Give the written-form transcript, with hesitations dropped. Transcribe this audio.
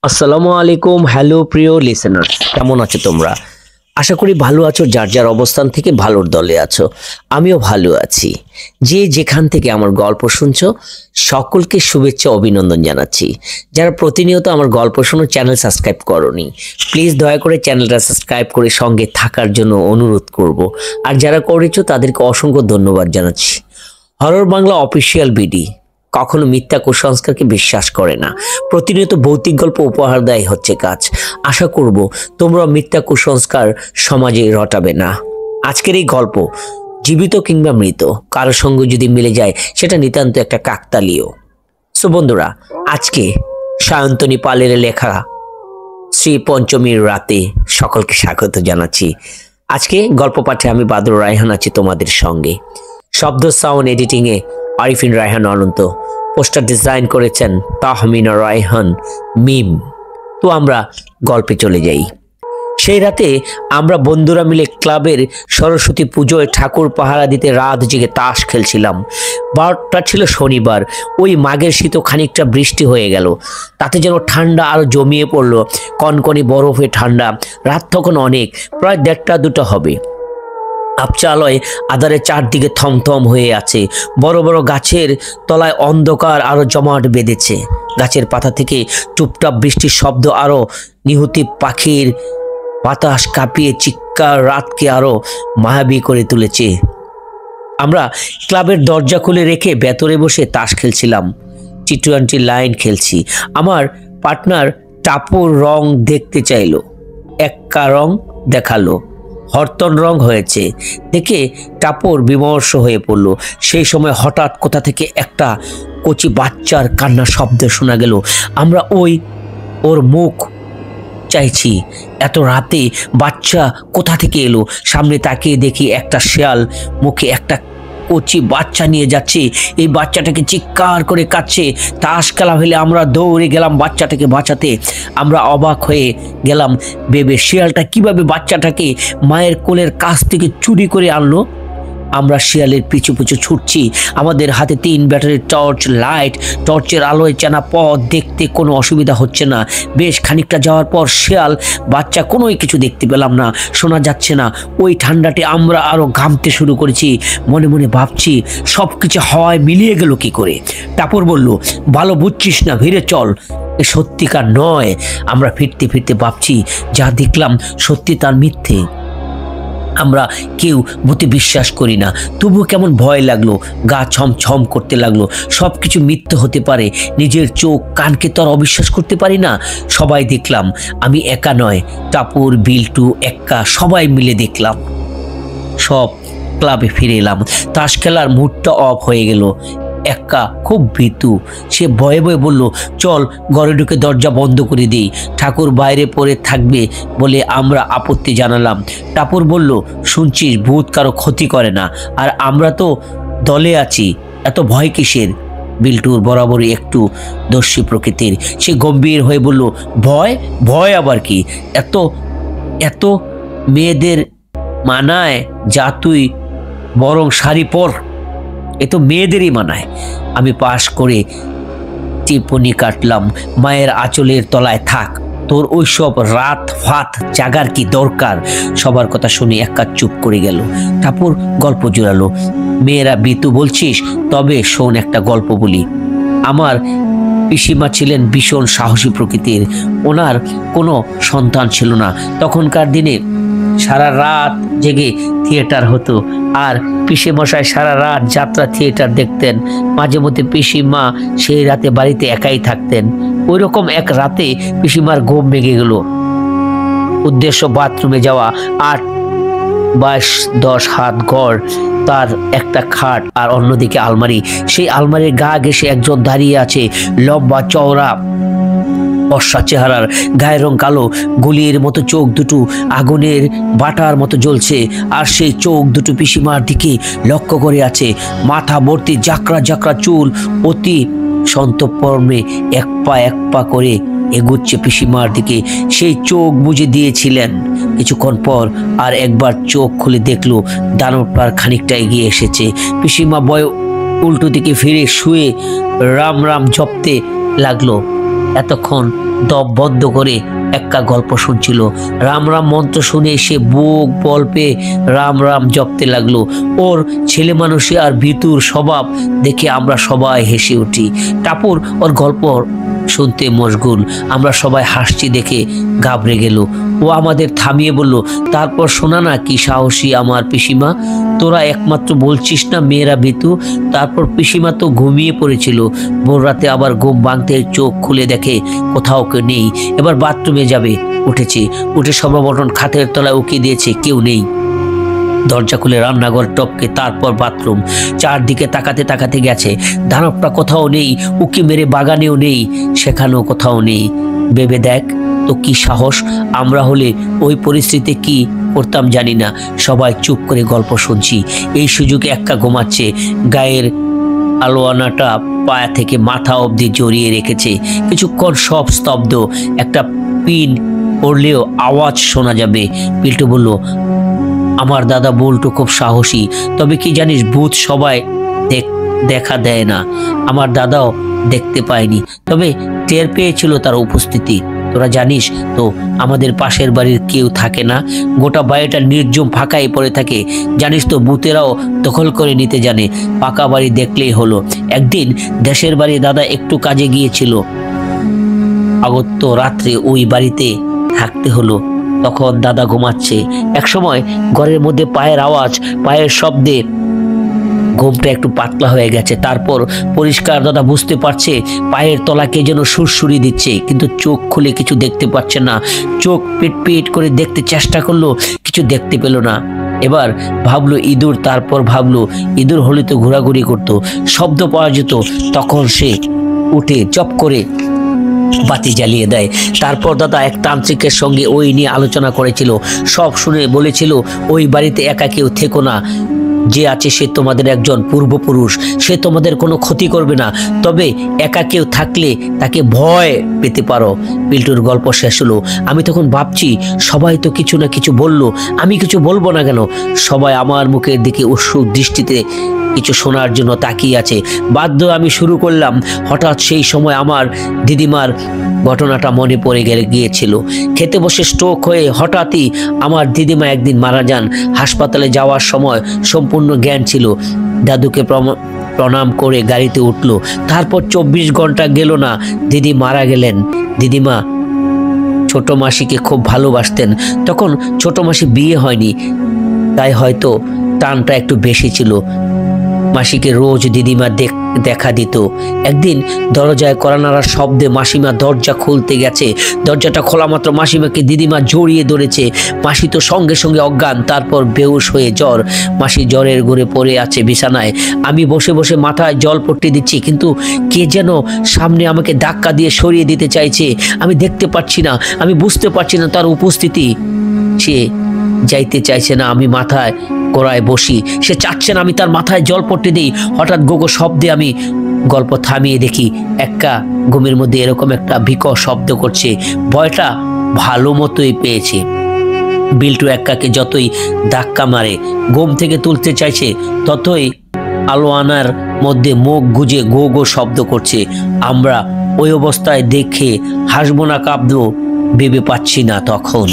আসসালামু আলাইকুম। হ্যালো প্রিয় লিসেনার্স, কেমন আছো তোমরা? আশা করি ভালো আছো, যার যার অবস্থান থেকে ভালোর দলে আছো। আমিও ভালো আছি। যে যেখান থেকে আমার গল্প শুনছো সকলকে শুভেচ্ছা অভিনন্দন জানাচ্ছি। যারা প্রতিনিয়ত আমার গল্প শোনো চ্যানেল সাবস্ক্রাইব করোনি, প্লিজ দয়া করে চ্যানেলটা সাবস্ক্রাইব করে সঙ্গে থাকার জন্য অনুরোধ করব। আর যারা করেছো তাদেরকে অসংখ্য ধন্যবাদ জানাচ্ছি। হরর বাংলা অফিসিয়াল বিডি কখনো মিথ্যা কুসংস্কারকে বিশ্বাস করে না। প্রতিনিয়ত ভৌতিক গল্প উপহার দেয় হচ্ছে কাজ। আশা করব তোমরা মিথ্যা কুসংস্কার সমাজে রটাবে না। আজকের এই গল্প জীবিত কিংবা মৃত কারোর সঙ্গে যদি মিলে যায় সেটা নিতান্ত একটা কাকতালীয়। সো বন্ধুরা, আজকে সায়ন্তনী পালের লেখা শ্রী পঞ্চমীর রাতে সকলকে স্বাগত জানাচ্ছি। আজকে গল্প পাঠে আমি বাদর রায়হান আছি তোমাদের সঙ্গে। শব্দ সাউন্ড এডিটিংয়ে আরিফিন রায়হান অনন্ত, পোস্টার ডিজাইন করেছেন তাহমিনা রায়হান মিম। তো আমরা গল্পে চলে যাই। সেই রাতে আমরা বন্ধুরা মিলে ক্লাবের সরস্বতী পুজোয় ঠাকুর পাহারা দিতে রাত জেগে তাস খেলছিলাম। বারটা ছিল শনিবার। ওই মাঘের শীত খানিকটা বৃষ্টি হয়ে গেল, তাতে যেন ঠান্ডা আরো জমিয়ে পড়লো। কনকনি বরফে ঠান্ডা। রাত তখন অনেক, প্রায় 1:30-2টা হবে। আবচালয় আধারে চারদিকে থমথম হয়ে আছে। বড় বড় গাছের তলায় অন্ধকার আরো জমাট বেঁধেছে। গাছের পাতা থেকে টুপটাপ বৃষ্টির শব্দ আরো নিহুতি পাখির বাতাস কাঁপিয়ে চিৎকার রাতকে আরো মায়াবী করে তুলেছে। আমরা ক্লাবের দরজা খুলে রেখে ভেতরে বসে তাস খেলছিলাম। টি-20 লাইন খেলছি। আমার পার্টনার টাপুর রং দেখতে চাইলো। এক্কা রং দেখালো, হরতন রং হয়েছে দেখে টাপুর বিমর্ষ হয়ে পড়ল। সেই সময় হঠাৎ কোথা থেকে একটা কচি বাচ্চার কান্নার শব্দ শোনা গেল। আমরা ওর মুখ চাইছি। এত রাতে বাচ্চা কোথা থেকে এলো? সামনে তাকিয়ে দেখি একটা শেয়াল মুখে একটা কচি বাচ্চা নিয়ে যাচ্ছে। এই বাচ্চাটাকে চিৎকার করে কাঁদছে। তাস খেলা হলে আমরা দৌড়ে গেলাম বাচ্চাটাকে বাঁচাতে। আমরা অবাক হয়ে গেলাম ভেবে শিয়ালটা কিভাবে বাচ্চাটাকে মায়ের কোলের কাছ থেকে চুরি করে আনলো। আমরা শিয়ালের পিছু পিছু ছুটছি। আমাদের হাতে 3 ব্যাটারির টর্চ লাইট। টর্চের আলোয় চেনা পথ দেখতে কোনো অসুবিধা হচ্ছে না। বেশ খানিকটা যাওয়ার পর শিয়াল বাচ্চা কোনোই কিছু দেখতে পেলাম না, শোনা যাচ্ছে না। ওই ঠান্ডাতে আমরা আরো ঘামতে শুরু করেছি। মনে মনে ভাবছি সব কিছু হাওয়ায় মিলিয়ে গেল কি করে। টাপুর বলল, ভালো বুঝছিস না, ভিড়ে চল, এ সত্যিকার নয়। আমরা ফিরতে ফিরতে ভাবছি যা দেখলাম সত্যি তার মিথ্যে। আমরা কেউ ভূতে বিশ্বাস করি না, তবুও কেমন ভয় লাগলো। গা ছমছম করতে লাগলো। সব কিছু মিথ্যে হতে পারে। নিজের চোখ কানকে তো আর অবিশ্বাস করতে পারি না। সবাই দেখলাম, আমি একা নয়, টাপুর, বিল্টু, এক্কা সবাই মিলে দেখলাম। সব ক্লাবে ফিরে এলাম। তাস খেলার মুডটা অফ হয়ে গেল। এক্কা খুব ভীতু। সে ভয়ে ভয়ে বলল, চল ঘরে ঢুকে দরজা বন্ধ করে দিই, ঠাকুর বাইরে পড়ে থাকবে বলে। আমরা আপত্তি জানালাম। টাপুর বলল, শুনছিস, ভূত কারো ক্ষতি করে না, আর আমরা তো দলে আছি, এত ভয় কিসের? বিল্টুর বরাবরই একটু দস্যি প্রকৃতির। সে গম্ভীর হয়ে বলল, ভয়? ভয় আবার কি? এত এত মেয়েদের মানায় যা, তুই বরং শাড়ি পর, এ তো মেয়েদেরই মানায়। আমি পাশ করে টিপ্পনি কাটলাম, মায়ের আঁচলের তলায় থাক, তোর ওইসব রাত ফাত জাগার কি দরকার? সবার কথা শুনে একা চুপ করে গেল। টাপুর গল্প জোড়ালো, মেয়েরা বিতু বলছিস? তবে শোন একটা গল্প বলি। আমার পিসিমা ছিলেন ভীষণ সাহসী প্রকৃতির। ওনার কোনো সন্তান ছিল না। তখনকার দিনে সারা রাত জেগে থিয়েটার হতো, আর পিসেমশাই সারা রাত যাত্রা থিয়েটার দেখতেন। মাঝে মধ্যে পিসিমা সেই রাতে বাড়িতে একাই থাকতেন। ওই রকম এক রাতে পিসিমার ঘুম ভেঙে গেল। উদ্দেশ্য বাথরুমে যাওয়া। 8x10 হাত ঘর, তার একটা খাট আর অন্যদিকে আলমারি। সেই আলমারির গা ঘেঁষে একজন দাঁড়িয়ে আছে, লম্বা চওড়া বর্ষা চেহারার, গায়ের রং কালো, গুলির মতো চোখ দুটো আগুনের বাটার মতো জ্বলছে। আর সেই চোখ দুটো পিসিমার দিকে লক্ষ্য করে আছে। মাথা ভর্তি জাকরা জাকরা চুল, অতি সন্তর্পণে এক পা করে এগুচ্ছে পিসিমার দিকে। সেই চোখ বুজে দিয়েছিলেন। কিছুক্ষণ পর আর একবার চোখ খুলে দেখলো দানবটার খানিকটা এগিয়ে এসেছে। পিসিমা ভয়ে উল্টো দিকে ফিরে শুয়ে রাম রাম জপতে লাগলো। এতক্ষণ দপ বদ্ধ করে এক্কা গল্প শুনছিল। রাম রাম মন্ত্র শুনে সে বুক বল পেয়ে রাম রাম জপতে লাগলো। ওর ছেলে মানুষে আর ভীতুর স্বভাব দেখে আমরা সবাই হেসে উঠি। টাপুর ওর গল্প শুনতে মশগুল। আমরা সবাই হাসছি দেখে ঘাবড়ে গেল। ও আমাদের থামিয়ে বলল, তারপর শোনা না কি সাহসী আমার পিসিমা, তোরা একমাত্র বলছিস না মেয়েরা ভীতু। তারপর পিসিমা তো ঘুমিয়ে পড়েছিল। ভোর রাতে আবার ঘুম ভাঙতে চোখ খুলে দেখে কোথাও কেউ নেই। এবার বাথরুমে যাবে, উঠে সর্ববটন খাটের তলায় উকি দিয়েছে, কেউ নেই। দরজা খুলে রান্নাঘর টপকে তারপর বাথরুম। চারদিকে তাকাতে তাকাতে গেছে, দানবটা কোথাও নেই। উকি মেরে বাগানেও নেই, সেখানেও কোথাও নেই। ভেবে দেখ তো কি সাহস। আমরা হলে ওই পরিস্থিতিতে কি করতাম জানি না। সবাই চুপ করে গল্প শুনছি। এই সুযোগে এক্কা ঘুমাচ্ছে। গায়ের আলোয়ানাটা পায়া থেকে মাথা অবধি জড়িয়ে রেখেছে। কিছুক্ষণ সব স্তব্ধ। একটা পিন পড়লেও আওয়াজ শোনা যাবে। পিল্টু বলল, আমার দাদা বল্টু খুব সাহসী, তবে কি জানিস ভূত সবাই দেখা দেয় না। আমার দাদাও দেখতে পায়নি, তবে টের পেয়েছিল তার উপস্থিতি। তোরা জানিস তো আমাদের পাশের বাড়ির কেউ থাকে না, গোটা বাড়িটা নির্জম ফাঁকাই পড়ে থাকে। জানিস তো ভূতেরাও দখল করে নিতে জানে, পাকা বাড়ি দেখলেই হলো। একদিন দেশের বাড়ি দাদা একটু কাজে গিয়েছিল, আগত রাত্রে ওই বাড়িতে থাকতে হলো। তখন দাদা ঘুমাচ্ছে। একসময় ঘরের মধ্যে পায়ের আওয়াজ, পায়ের শব্দে ঘুমটা একটু পাতলা হয়ে গেছে। তারপর পরিষ্কার দাদা বুঝতে পারছে পায়ের তলাকে যেন সুরসুরি দিচ্ছে, কিন্তু চোখ খুলে কিছু দেখতে পাচ্ছে না। চোখ পিট করে দেখতে চেষ্টা করলো, কিছু দেখতে পেল না। এবার ভাবলো ইঁদুর, তারপর ভাবলো ইঁদুর হলে তো ঘোরাঘুরি করতো, শব্দ পাওয়া যেত। তখন সে উঠে চপ করে বাতি জ্বালিয়ে দেয়। তারপর দাদা এক তান্ত্রিকের সঙ্গে ওই নিয়ে আলোচনা করেছিল। সব শুনে বলেছিল, ওই বাড়িতে একা কেউ থেকো না, যে আছে সে তোমাদের একজন পূর্বপুরুষ, সে তোমাদের কোনো ক্ষতি করবে না, তবে একা কেউ থাকলে তাকে ভয় পেতে পারো। পিল্টুর গল্প শেষ হলো। আমি তখন ভাবছি সবাই তো কিছু না কিছু বলল, আমি কিছু বলবো না কেন? সবাই আমার মুখের দিকে উৎসুক দৃষ্টিতে কিছু শোনার জন্য তাকিয়ে আছে। বাধ্য আমি শুরু করলাম। হঠাৎ সেই সময় আমার দিদিমার ঘটনাটা মনে পড়ে গিয়েছিল। খেতে বসে স্ট্রোক হয়ে হঠাৎই আমার দিদিমা একদিন মারা যান। হাসপাতালে যাওয়ার সময় সম্পূর্ণ জ্ঞান ছিল। দাদুকে প্রণাম করে গাড়িতে উঠলো। তারপর 24 ঘন্টা গেল না, দিদি মারা গেলেন। দিদিমা ছোট মাসিকে খুব ভালোবাসতেন। তখন ছোট মাসি বিয়ে হয়নি, তাই হয়তো টানটা একটু বেশি ছিল। মাসিকে রোজ দিদিমা দেখা দিত। একদিন দরজায় কড়া নাড়ার শব্দে মাসিমা দরজা খুলতে গেছে। দরজাটা খোলা মাত্র মাসিমাকে দিদিমা জড়িয়ে ধরেছে। মাসি তো সঙ্গে সঙ্গে অজ্ঞান, তারপর বেহুশ হয়ে জ্বর। মাসি জ্বরের ঘরে পড়ে আছে বিছানায়। আমি বসে বসে মাথায় জল পট্টি দিচ্ছি, কিন্তু কে যেন সামনে আমাকে ধাক্কা দিয়ে সরিয়ে দিতে চাইছে। আমি দেখতে পাচ্ছি না, আমি বুঝতে পারছি না তার উপস্থিতি। সে যাইতে চাইছে না আমি মাথায় গোড়ায় বসি, সে চাচ্ছে না আমি তার মাথায় জল পট্টি দিই। হঠাৎ গোগো শব্দে আমি গল্প থামিয়ে দেখি এক্কা ঘুমের মধ্যে এরকম একটা বিকট শব্দ করছে। ভয়টা ভালো মতোই পেয়েছে। বিল্টু এক্কাকে যতই ধাক্কা মারে, ঘুম থেকে তুলতে চাইছে, ততই আলোয়ানার মধ্যে মুখ গুজে গো গো শব্দ করছে। আমরা ওই অবস্থায় দেখে হাসবো না কাঁদবো ভেবে পাচ্ছি না তখন।